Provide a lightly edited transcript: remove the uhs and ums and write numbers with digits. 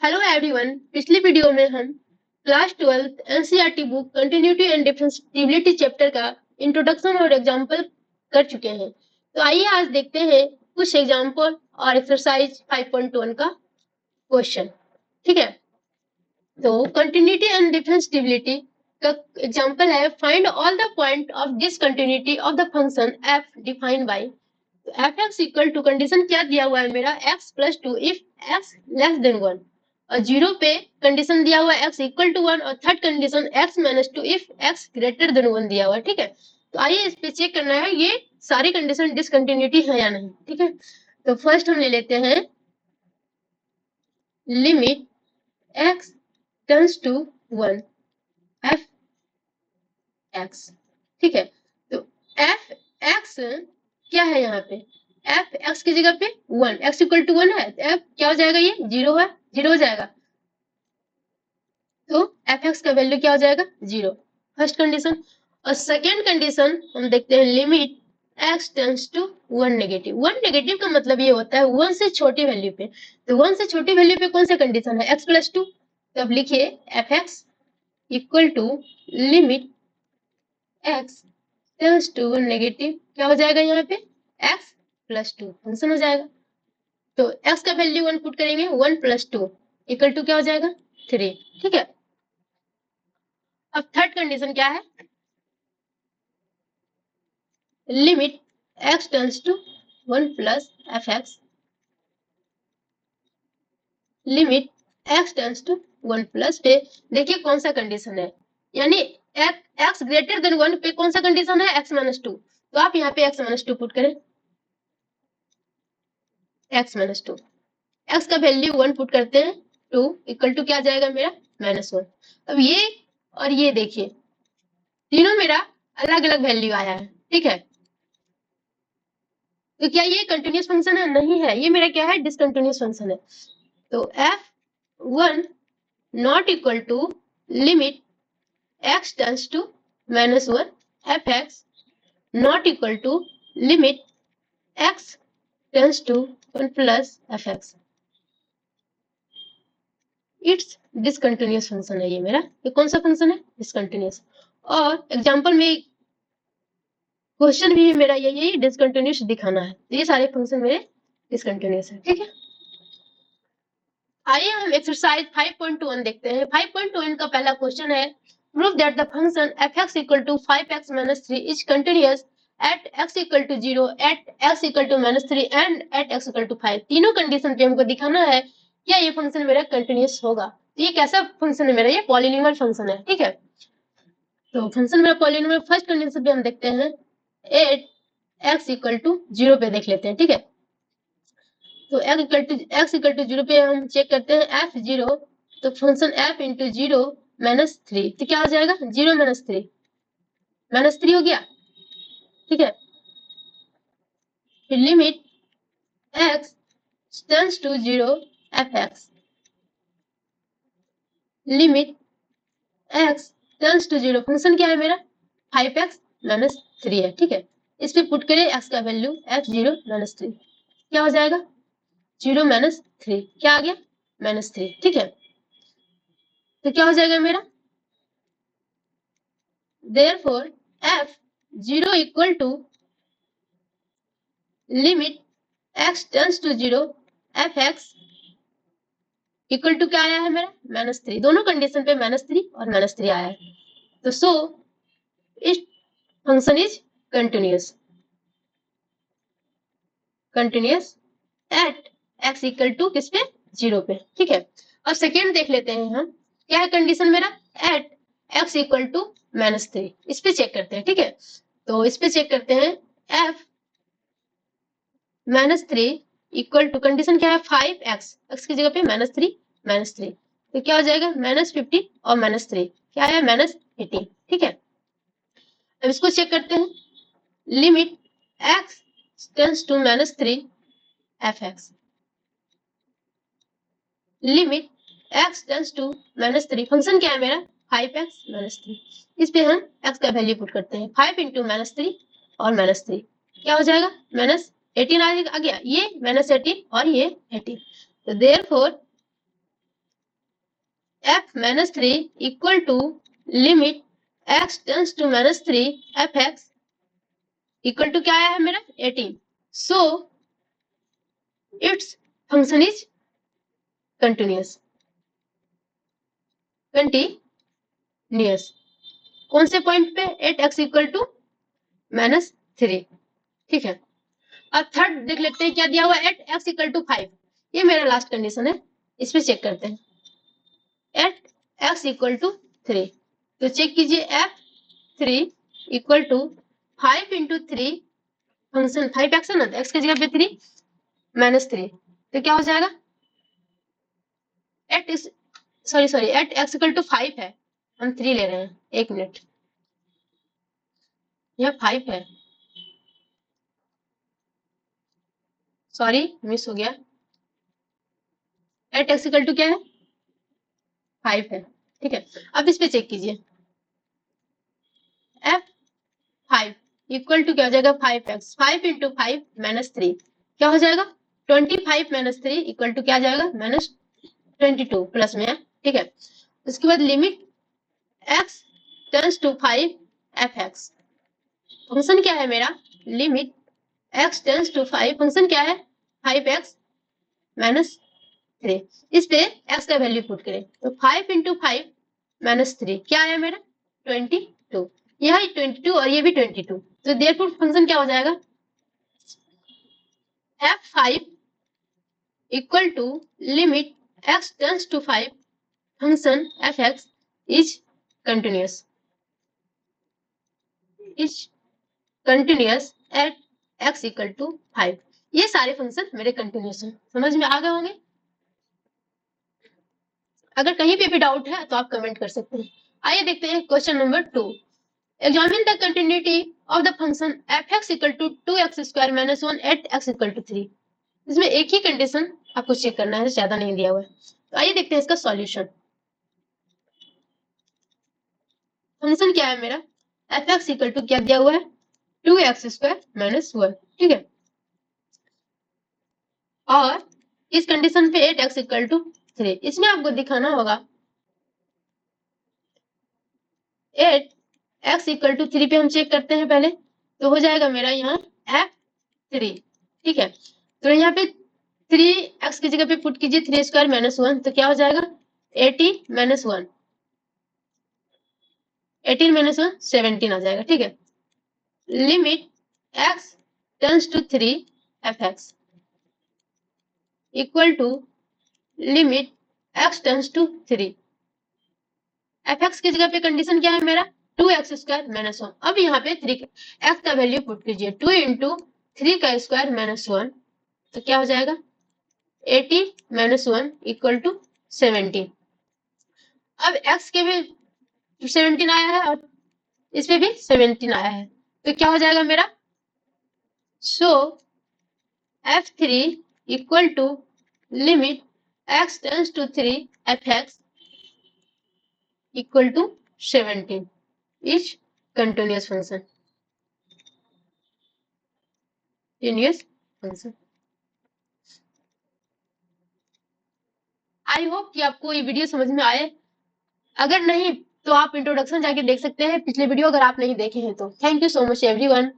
Hello everyone. पिछली video में हम class 12 NCERT book continuity and differentiability chapter का इंट्रोडक्शन और एग्जांपल कर चुके हैं। तो आइए आज देखते हैं कुछ एग्जांपल और एक्सरसाइज 5.1 का क्वेश्चन। ठीक है, तो कंटिन्यूटी एंड डिफरेंशिएबिलिटी का एग्जांपल है find all the point of discontinuity of the function f defined by f x equal to condition क्या दिया हुआ है मेरा x plus two if x less than 1 और जीरो पे कंडीशन दिया हुआ है x इक्वल टू 1 और third condition x minus two if x greater than 1 दिया हुआ है। ठीक है, तो आइए इस पे चेक करना है ये सारी कंडीशन डिसकंटिन्यूटी है या नहीं। ठीक है, तो फर्स्ट हम ले लेते हैं limit x tends to 1 f x। ठीक है, तो f x क्या है यहाँ पे, एफ एक्स की जगह पे 1 एक्स इक्वल टू 1 है तो एफ क्या हो जाएगा, ये जीरो है, जीरो हो जाएगा। तो एफ एक्स का वैल्यू क्या हो जाएगा, जीरो, फर्स्ट कंडीशन। और सेकेंड कंडीशन हम देखते हैं limit x tends to 1 negative. 1 negative का मतलब ये होता है 1 से छोटी वैल्यू पे, तो 1 से छोटी वैल्यू पे कौन सा कंडीशन है, एक्स प्लस टू। तो अब लिखिए f x equal to limit x tends to negative, क्या हो जाएगा यहाँ पे एक्स प्लस टू फंक्शन हो जाएगा। तो x का वैल्यू 1 पुट करेंगे, 1 प्लस टू इक्वल टू क्या हो जाएगा 3। ठीक है, अब थर्ड कंडीशन क्या है, limit x tends to 1 plus f x, limit x tends to 1 plus पे देखिए कौन सा कंडीशन है, यानी x ग्रेटर देन 1 पे कौन सा कंडीशन है, x माइनस टू। तो आप यहाँ पे x माइनस टू पुट करें, x माइनस टू, x का वैल्यू 1 पुट करते हैं, 2 इक्वल टू क्या आ जाएगा मेरा माइनस 1। अब ये और ये देखिए तीनों मेरा अलग अलग वैल्यू आया है। ठीक है, तो क्या ये कंटिन्यूस फंक्शन है, नहीं है, ये मेरा क्या है डिसकंटिन्यूस फंक्शन है। तो f1 not equal to limit x tends to minus 1 f x not equal to limit x tends to 1 plus f x. It's discontinuous function है ये मेरा, ये कौन सा फंक्शन है, डिसकंटिन्यूस। और एग्जांपल में क्वेश्चन भी मेरा यही डिसकंटिन्यूस दिखाना है, ये सारे फंक्शन मेरे डिसकंटिन्यूस है। ठीक है, आइए हम एक्सरसाइज 5.1 देखते हैं। 5.1 का पहला क्वेश्चन है prove that the function f(x) equal to 5x minus 3 is continuous at x equal to 0 at x equal to -3 and at x equal to 5। तीनों कंडीशन पे हमको दिखाना है क्या ये फंक्शन मेरा कंटिन्यूअस होगा। तो ये कैसा फंक्शन है मेरा, ये पॉलिनोमियल फंक्शन है। ठीक है, तो फंक्शन मेरा पॉलिनोमियल, फर्स्ट कंडीशन पे हम देखते हैं एट x इक्वल टू 0 पे देख लेते हैं। ठीक है, तो x इक्वल टू 0 पे हम चेक करते हैं f 0, तो फंक्शन f इंटू 0 -3, तो क्या हो जाएगा 0 -3 हो गया। ठीक है, फिर limit x tends to 0 f x, limit x tends to 0 function क्या है मेरा 5x -3 है। ठीक है, इस पे पुट करें x का वैल्यू f0 -3, क्या हो जाएगा 0 -3, क्या आ गया -3। ठीक है, तो क्या हो जाएगा मेरा therefore f0 equal to limit x tends to 0 f x equal to क्या आया है मेरा -3, दोनों कंडीशन पे -3 और -3 आया है। तो सो इस function is continuous, continuous at x equal to किस पे 0 पे। ठीक है, अब सेकेंड देख लेते हैं हम, क्या है कंडीशन मेरा एट x इक्वल टू -3, इस पे चेक करते हैं। ठीक है, तो इस पे चेक करते हैं f -3 इक्वल टू कंडीशन क्या है 5x, x की जगह पे -3, तो क्या हो जाएगा -15 और -3 क्या है -18। ठीक है, अब इसको चेक करते हैं limit x tends to -3 f x, limit x tends to -3 function क्या है मेरा 5x -3, इस पे हम x का वैल्यू पुट करते हैं 5 इंटू -3 और -3 क्या हो जाएगा -18 आ गया, ये -18 और ये 18। तो therefore f minus 3 equal to limit x tends to minus 3 fx equal to क्या आया है मेरा 18. So its function is continuous. कौन से पॉइंट पे at x equal to minus 3. ठीक है. अब थर्ड देख लेते हैं क्या दिया हुआ एट एक्स इक्वल टू 5. ये मेरा लास्ट कंडीशन है, इस पे चेक करते हैं. एट एक्स इक्वल टू 3, तो चेक कीजिए f 3 equal to 5 into 3, function 5x है ना, तो x की जगह पे 3 माइनस 3, तो क्या हो जाएगा एट इस sorry at x equal to 5 है, हम 3 ले रहे हैं. एक मिनट, यह 5 है, सॉरी मिस हो गया. एट एक्स इक्वल टू क्या है 5 है. ठीक है. अब इस पे चेक कीजिए एफ 5 इक्वल टू क्या हो जाएगा 5x, 5 इंटू 5 माइनस 3, क्या हो जाएगा 25 माइनस 3 इक्वल टू क्या आ जाएगा माइनस 22 प्लस में है. ठीक है. उसके बाद limit x tends to 5 fx, function क्या है मेरा limit x tends to 5, function क्या है 5x माइनस 3. इस पे x का वैल्यू पुट करें तो 5 इंटू 5 माइनस 3 क्या आया मेरा 22. यह 22 और ये भी 22, तो देयरफॉर फंक्शन क्या हो जाएगा f5 equal to limit x tends to 5, function fx is continuous at x equal to 5. ये सारे फंक्शन मेरे कंटिन्यूअस हैं. समझ में आ गए होंगे. अगर कहीं पे भी डाउट है तो आप कमेंट कर सकते हैं. आइए देखते हैं question number 2. Examine the continuity of the function fx equal to 2x square minus 1 at x equal to 3. इसमें एक ही कंडीशन आपको चेक करना है, ज्यादा नहीं दिया हुआ है. तो आइए देखते हैं इसका सॉल्यूशन. फंक्शन क्या है मेरा fx इक्वल टू क्या दिया हुआ है 2x स्क्वायर माइनस 1. ठीक है. और इस कंडीशन पे 8x इक्वल टू 3. इसमें आपको दिखाना होगा 8x इक्वल टू 3 पे हम चेक करते हैं पहले, तो हो जाएगा मेरा यहाँ f3. ठीक है. तो यहाँ पे 3x की जगह पे पुट कीजिए 3 स्क्वायर माइनस 1, तो क्या हो जाएगा 18 माइनस 1, 18 माइनस 1 17 आ जाएगा. ठीक है. Limit x tends to 3 fx equal to limit x tends to 3. fx की जगह पे कंडीशन क्या है मेरा 2x स्क्वायर माइनस 1. अब यहाँ पे 3 x का वैल्यू पुट कीजिए 2 इंटू 3 का स्क्वायर माइनस 1, तो क्या हो जाएगा 80 माइनस 1 इक्वल टू 17. अब x के भी 17 आया है और इस पे भी 17 आया है, तो क्या हो जाएगा मेरा so f3 equal to limit x tends to 3 fx equal to 17 is continuous function. Continuous function. I hope कि आपको ये वीडियो समझ में आए. अगर नहीं तो आप इंट्रोडक्शन जाके देख सकते हैं पिछले वीडियो, अगर आप नहीं देखे हैं तो. Thank you so much everyone.